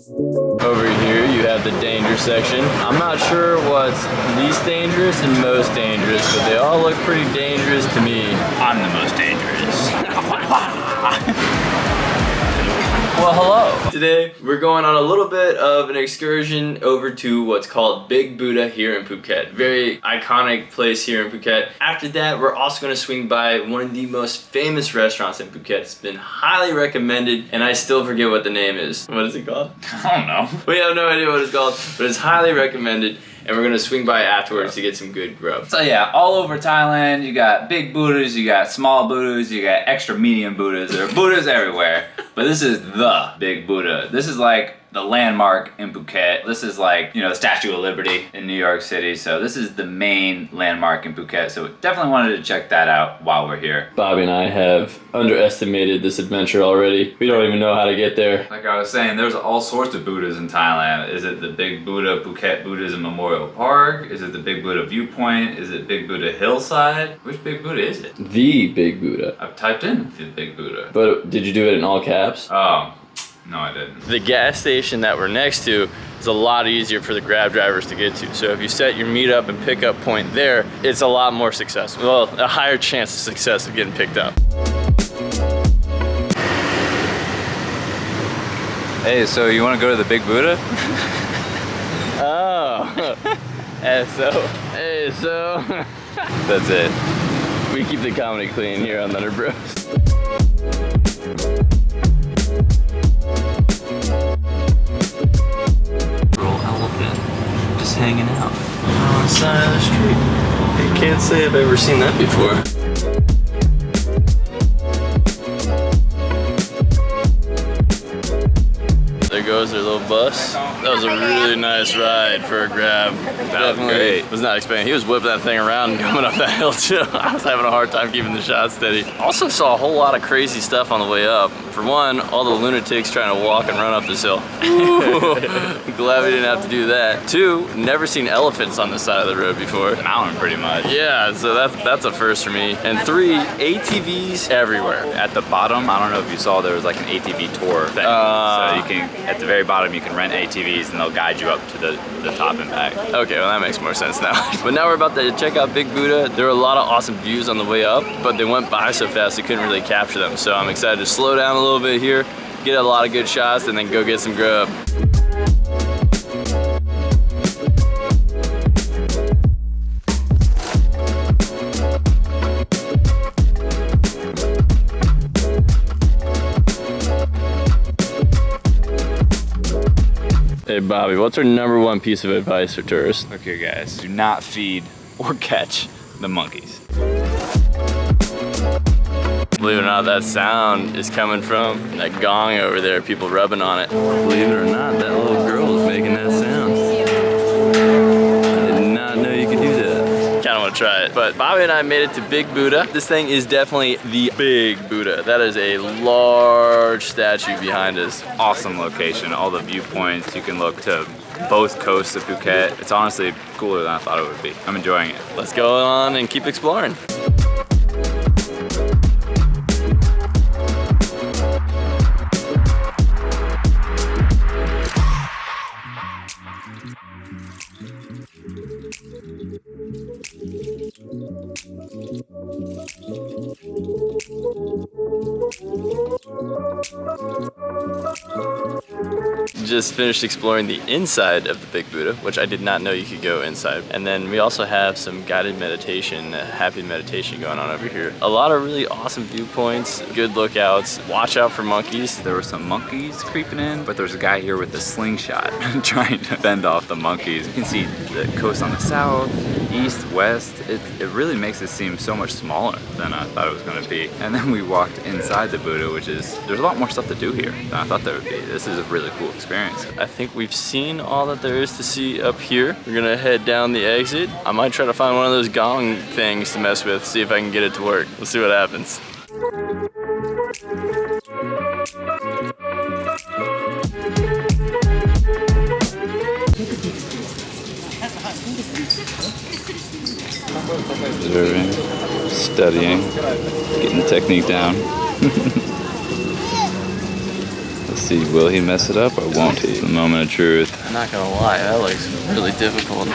Over here you have the danger section. I'm not sure what's least dangerous and most dangerous, but they all look pretty dangerous to me. I'm the most dangerous. Well, hello. Today we're going on a little bit of an excursion over to what's called Big Buddha here in Phuket. Very iconic place here in Phuket. After that, we're also going to swing by one of the most famous restaurants in Phuket. It's been highly recommended, and I still forget what the name is. What is it called? I don't know. We have no idea what it's called, but it's highly recommended. And we're gonna swing by afterwards to get some good grub. So yeah, all over Thailand, you got big Buddhas, you got small Buddhas, you got extra medium Buddhas. There are Buddhas everywhere, but this is the Big Buddha. This is like the landmark in Phuket. This is like, you know, the Statue of Liberty in New York City. So this is the main landmark in Phuket. So definitely wanted to check that out while we're here. Bobby and I have underestimated this adventure already. We don't even know how to get there. Like I was saying, there's all sorts of Buddhas in Thailand. Is it the Big Buddha Phuket Buddhism Memorial Park? Is it the Big Buddha Viewpoint? Is it Big Buddha Hillside? Which Big Buddha is it? The Big Buddha. I've typed in the Big Buddha. But did you do it in all caps? Oh. No, I didn't. The gas station that we're next to is a lot easier for the Grab drivers to get to. So if you set your meetup and pickup point there, it's a lot more successful. Well, a higher chance of success of getting picked up. Hey, so you want to go to the Big Buddha? Oh. Hey, so. That's it. We keep the comedy clean here on Leonard Bros. Just hanging out on the side of the street. I can't say I've ever seen that before. There goes their little bus. That was a really nice ride for a Grab. That was great. Was not expecting. He was whipping that thing around and coming up that hill too. I was having a hard time keeping the shot steady. Also saw a whole lot of crazy stuff on the way up. For one, all the lunatics trying to walk and run up this hill. I'm glad we didn't have to do that. Two, never seen elephants on this side of the road before. Mountain, pretty much. Yeah, so that's a first for me. And three, ATVs everywhere. At the bottom, I don't know if you saw, there was like an ATV tour thing. So you can, at the very bottom, you can rent ATVs and they'll guide you up to the top and back. Okay, well that makes more sense now. But now we're about to check out Big Buddha. There were a lot of awesome views on the way up, but they went by so fast we couldn't really capture them. So I'm excited to slow down a little bit here, get a lot of good shots, and then go get some grub. Hey Bobby, what's our #1 piece of advice for tourists? Okay guys, do not feed or catch the monkeys. Believe it or not, that sound is coming from that gong over there, people rubbing on it. Believe it or not, that little girl is making that sound. I did not know you could do that. Kinda wanna try it. But Bobby and I made it to Big Buddha. This thing is definitely the Big Buddha. That is a large statue behind us. Awesome location, all the viewpoints. You can look to both coasts of Phuket. It's honestly cooler than I thought it would be. I'm enjoying it. Let's go on and keep exploring. Just finished exploring the inside of the Big Buddha, which I did not know you could go inside. And then we also have some guided meditation, happy meditation going on over here. A lot of really awesome viewpoints, good lookouts. Watch out for monkeys. There were some monkeys creeping in, but there's a guy here with a slingshot trying to fend off the monkeys. You can see the coast on the south, east, west. It really makes it seem so much smaller than I thought it was going to be. And then we walked inside the Buddha, which is, there's a lot more stuff to do here than I thought there would be. This is a really cool experience. I think we've seen all that there is to see up here. We're gonna head down the exit. I might try to find one of those gong things to mess with, see if I can get it to work. We'll see what happens. Observing, studying, getting the technique down. Let's see, will he mess it up or won't he? The moment of truth. I'm not gonna lie, that looks really difficult.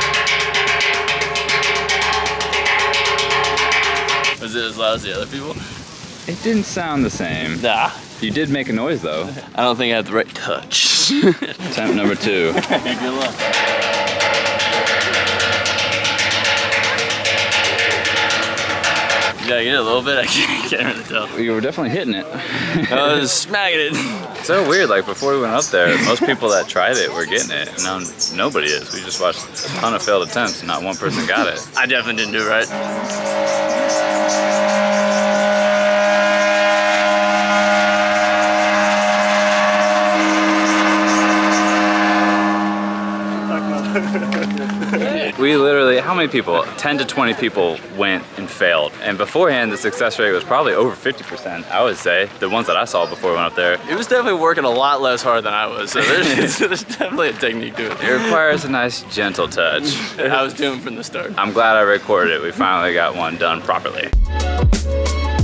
Was it as loud as the other people? It didn't sound the same. Nah. You did make a noise though. I don't think I have the right touch. Attempt number 2. Good luck. Did I get it a little bit? I can't really tell. You were definitely hitting it. I was smacking it. So weird, like before we went up there, most people that tried it were getting it. Now nobody is. We just watched a ton of failed attempts and not one person got it. I definitely didn't do it right. We literally, how many people? 10 to 20 people went and failed. And beforehand, the success rate was probably over 50%, I would say. The ones that I saw before we went up there. It was definitely working a lot less hard than I was, so there's definitely a technique to it. It requires a nice, gentle touch. I was doing from the start. I'm glad I recorded it. We finally got one done properly.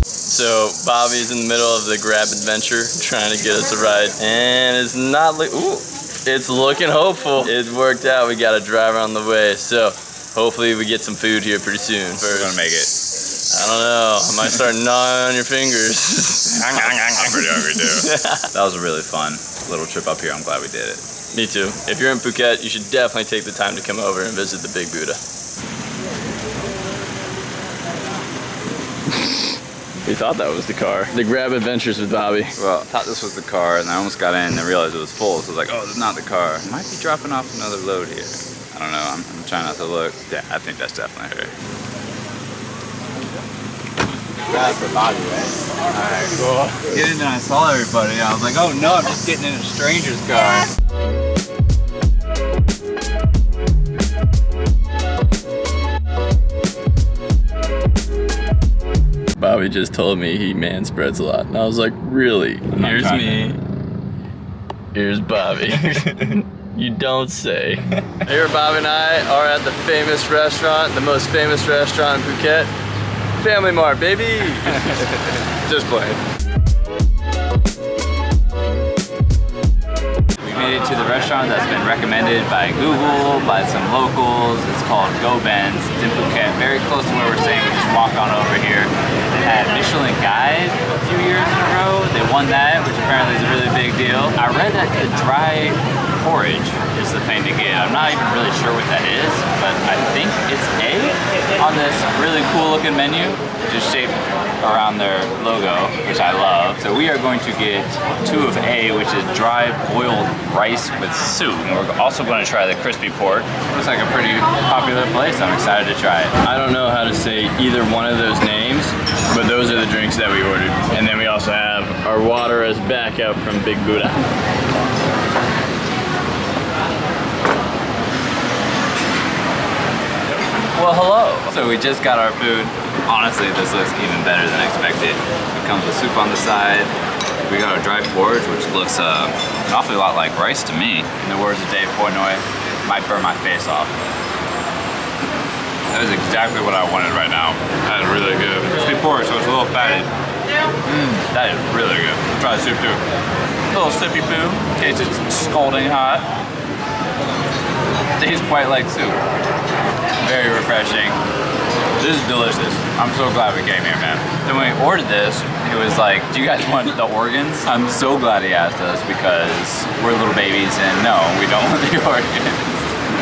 So Bobby's in the middle of the grab adventure, trying to get us a ride, and it's not like, ooh. It's looking hopeful. It worked out. We got a driver on the way. So hopefully we get some food here pretty soon. We're gonna make it. I don't know. I might start gnawing on your fingers. I'm pretty hungry too. That was a really fun little trip up here. I'm glad we did it. Me too. If you're in Phuket, you should definitely take the time to come over and visit the Big Buddha. We thought that was the car. The grab adventures with Bobby. Well, I thought this was the car, and I almost got in and realized it was full, so I was like, oh, this is not the car. Might be dropping off another load here. I don't know, I'm trying not to look. Yeah, I think that's definitely her. Grab for Bobby, right? Alright, cool. Get in there, I saw everybody. I was like, oh no, I'm just getting in a stranger's car. Bobby just told me he man spreads a lot. And I was like, really? Here's me. Here's Bobby. You don't say. Here Bobby and I are at the famous restaurant, the most famous restaurant in Phuket. Family Mart, baby. Just playing. We made it to the restaurant that's been recommended by Google, by some locals. It's called Go Ben's. It's in Phuket, very close to where we're staying. We just walk on over here. They had Michelin Guide a few years in a row. They won that, which apparently is a really big deal. I read that the dry porridge is the thing to get. I'm not even really sure what that is, but I think it's A on this really cool looking menu, just shaped around their logo, which I love. So we are going to get 2 of A, which is dry boiled rice with soup. And we're also going to try the crispy pork. Looks like a pretty popular place. I'm excited to try it. I don't know how to say either one of those names, but those are the drinks that we ordered. And then we also have our water as backup from Big Buddha. Well, hello. So we just got our food. Honestly, this looks even better than expected. It comes with soup on the side. We got our dry porridge, which looks an awfully lot like rice to me. In the words of Dave Portnoy, might burn my face off. That is exactly what I wanted right now. That is really good. Crispy pork, so it's a little fatty. That is really good. Try the soup too. A little sippy poo. Tastes scalding hot. Tastes quite like soup. Very refreshing. This is delicious. I'm so glad we came here, man. Then when we ordered this, it was like, do you guys want the organs? I'm so glad he asked us because we're little babies and no, we don't want the organs.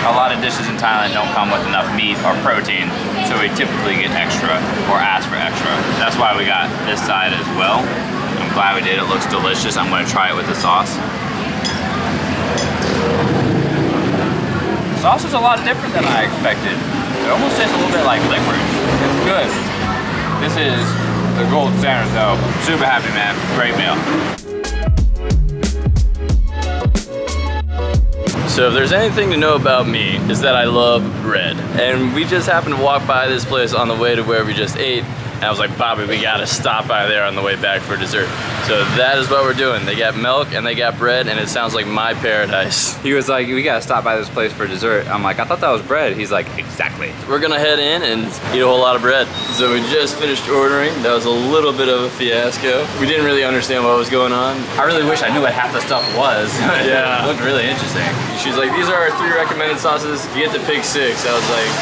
A lot of dishes in Thailand don't come with enough meat or protein, so we typically get extra or ask for extra. That's why we got this side as well. I'm glad we did. It looks delicious. I'm gonna try it with the sauce. The sauce is a lot different than I expected. It almost tastes a little bit like licorice. It's good. This is the gold standard though. Super happy, man. Great meal. So if there's anything to know about me, is that I love bread. And we just happened to walk by this place on the way to where we just ate. And I was like, Bobby, we gotta stop by there on the way back for dessert. So that is what we're doing. They got milk and they got bread, and it sounds like my paradise. He was like, we gotta stop by this place for dessert. I'm like, I thought that was bread. He's like, exactly. We're gonna head in and eat a whole lot of bread. So we just finished ordering. That was a little bit of a fiasco. We didn't really understand what was going on. I really wish I knew what half the stuff was. Yeah. It looked really interesting. She's like, these are our 3 recommended sauces. You get to pick 6. I was like,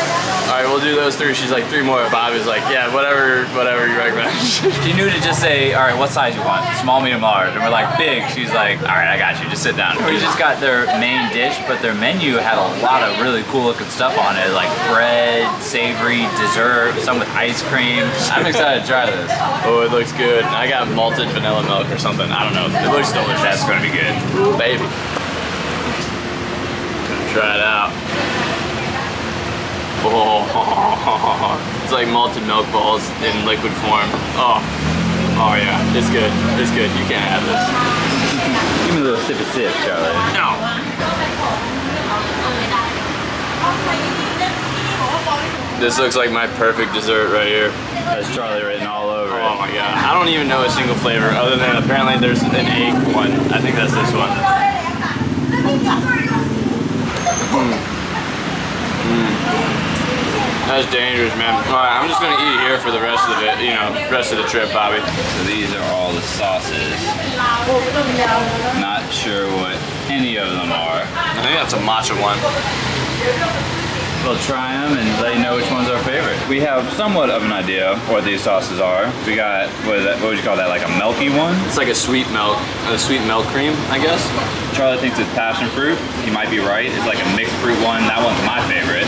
all right, we'll do those 3. She's like, 3 more. Bobby's like, yeah, whatever you recommend. She knew to just say, all right, what size you want? Small, medium, large. And we're like, big. She's like, all right, I got you. Just sit down. We just got their main dish, but their menu had a lot of really cool looking stuff on it, like bread, savory, dessert, some with ice cream. I'm excited to try this. Oh, it looks good. I got malted vanilla milk or something. I don't know. It looks delicious. That's gonna be good. Ooh, baby. Gonna try it out. Oh, it's like malted milk balls in liquid form. Oh yeah, it's good. It's good. You can't have this. Give me a little sip of sip, Charlie. No. This looks like my perfect dessert right here. That's Charlie written all over it. Oh my god. I don't even know a single flavor other than apparently there's an egg one. I think that's this one. That's dangerous, man. Alright, I'm just gonna eat here for the rest of it, rest of the trip, Bobby. So these are all the sauces. Not sure what any of them are. I think that's a matcha one. We'll try them and let you know which one's our favorite. We have somewhat of an idea what these sauces are. We got, what would you call that, like a milky one? It's like a sweet milk cream, I guess. Charlie thinks it's passion fruit. He might be right. It's like a mixed fruit one. That one's my favorite.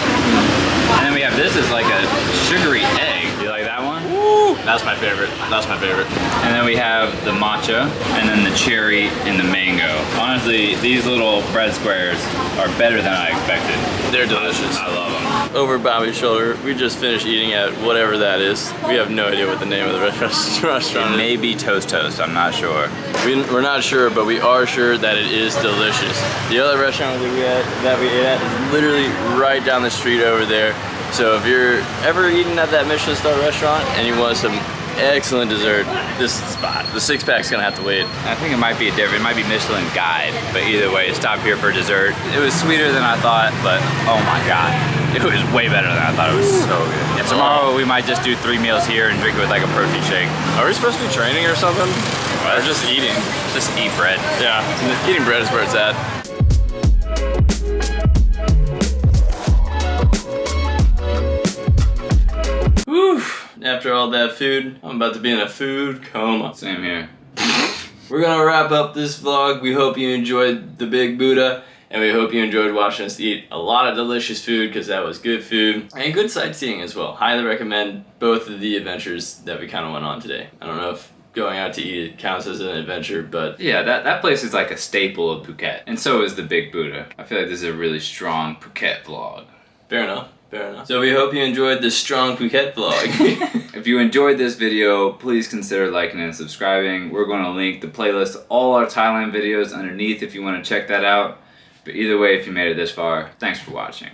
And then we have this as like a sugary egg. You like that one? Woo! That's my favorite. That's my favorite. And then we have the matcha, and then the cherry and the mango. Honestly, these little bread squares are better than I expected. They're delicious. I love them. Over Bobby's shoulder, we just finished eating at whatever that is. We have no idea what the name of the restaurant is. Maybe Toast, I'm not sure. We're not sure, but we are sure that it is delicious. The other restaurant that we ate at is literally right down the street over there. So if you're ever eating at that Michelin star restaurant and you want some excellent dessert, this is the spot. The 6-pack's gonna have to wait. I think it might be different. It might be Michelin Guide, but either way, stop here for dessert. It was sweeter than I thought, but oh my god. It was way better than I thought. It was so good. Yeah, tomorrow we might just do 3 meals here and drink it with like a protein shake. Are we supposed to be training or something? Or just eating? Just eat bread. Yeah, eating bread is where it's at. Whew. After all that food, I'm about to be in a food coma. Same here. We're gonna wrap up this vlog. We hope you enjoyed the Big Buddha, and we hope you enjoyed watching us eat a lot of delicious food, because that was good food and good sightseeing as well. Highly recommend both of the adventures that we kind of went on today. I don't know if going out to eat counts as an adventure, but yeah, that place is like a staple of Phuket, and so is the Big Buddha. I feel like this is a really strong Phuket vlog. Fair enough. Fair enough. So we hope you enjoyed this strong Phuket vlog. If you enjoyed this video, please consider liking and subscribing. We're going to link the playlist to all our Thailand videos underneath if you want to check that out. But either way, if you made it this far, thanks for watching.